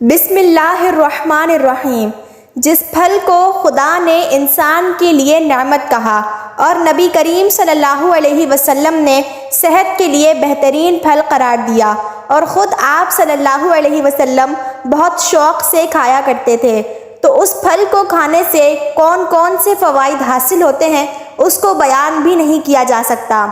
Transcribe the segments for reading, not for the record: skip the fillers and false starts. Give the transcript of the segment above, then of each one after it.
بسم اللہ الرحمن الرحیم۔ جس پھل کو خدا نے انسان کے لیے نعمت کہا اور نبی کریم صلی اللہ علیہ وسلم نے صحت کے لیے بہترین پھل قرار دیا اور خود آپ صلی اللہ علیہ وسلم بہت شوق سے کھایا کرتے تھے، تو اس پھل کو کھانے سے کون کون سے فوائد حاصل ہوتے ہیں اس کو بیان بھی نہیں کیا جا سکتا۔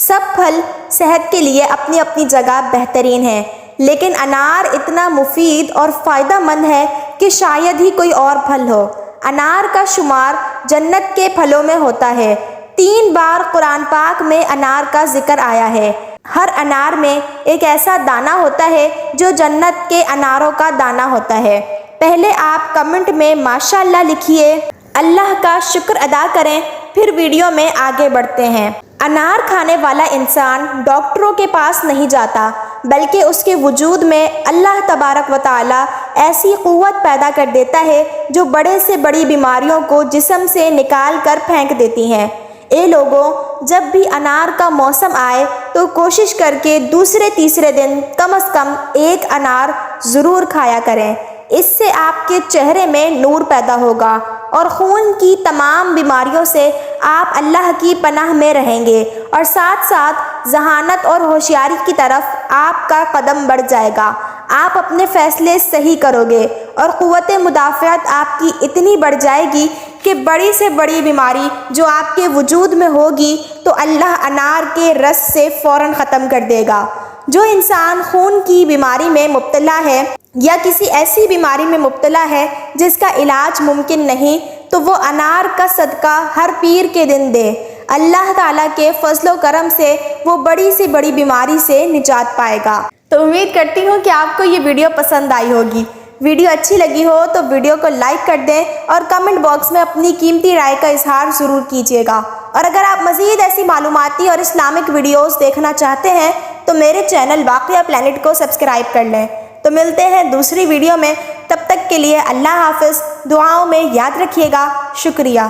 سب پھل صحت کے لیے اپنی اپنی جگہ بہترین ہیں، لیکن انار اتنا مفید اور فائدہ مند ہے کہ شاید ہی کوئی اور پھل ہو۔ انار کا شمار جنت کے پھلوں میں ہوتا ہے۔ 3 بار قرآن پاک میں انار کا ذکر آیا ہے۔ ہر انار میں ایک ایسا دانہ ہوتا ہے جو جنت کے اناروں کا دانہ ہوتا ہے۔ پہلے آپ کمنٹ میں ماشاءاللہ لکھیے، اللہ کا شکر ادا کریں، پھر ویڈیو میں آگے بڑھتے ہیں۔ انار کھانے والا انسان ڈاکٹروں کے پاس نہیں جاتا، بلکہ اس کے وجود میں اللہ تبارک و تعالی ایسی قوت پیدا کر دیتا ہے جو بڑے سے بڑی بیماریوں کو جسم سے نکال کر پھینک دیتی ہیں۔ اے لوگوں، جب بھی انار کا موسم آئے تو کوشش کر کے دوسرے تیسرے دن کم از کم 1 انار ضرور کھایا کریں۔ اس سے آپ کے چہرے میں نور پیدا ہوگا اور خون کی تمام بیماریوں سے آپ اللہ کی پناہ میں رہیں گے، اور ساتھ ساتھ ذہانت اور ہوشیاری کی طرف آپ کا قدم بڑھ جائے گا۔ آپ اپنے فیصلے صحیح کرو گے اور قوت مدافعت آپ کی اتنی بڑھ جائے گی کہ بڑی سے بڑی بیماری جو آپ کے وجود میں ہوگی تو اللہ انار کے رس سے فوراً ختم کر دے گا۔ جو انسان خون کی بیماری میں مبتلا ہے یا کسی ایسی بیماری میں مبتلا ہے جس کا علاج ممکن نہیں، تو وہ انار کا صدقہ ہر پیر کے دن دے۔ اللہ تعالیٰ کے فضل و کرم سے وہ بڑی سے بڑی بیماری سے نجات پائے گا۔ تو امید کرتی ہوں کہ آپ کو یہ ویڈیو پسند آئی ہوگی۔ ویڈیو اچھی لگی ہو تو ویڈیو کو لائک کر دیں اور کمنٹ باکس میں اپنی قیمتی رائے کا اظہار ضرور کیجیے گا۔ اور اگر آپ مزید ایسی معلوماتی اور اسلامک ویڈیوز دیکھنا چاہتے ہیں تو میرے چینل واقعہ پلانٹ کو سبسکرائب کر لیں۔ تو ملتے ہیں دوسری ویڈیو میں، تب تک کے لیے اللہ حافظ۔ دعاؤں میں یاد رکھیے گا۔ شکریہ۔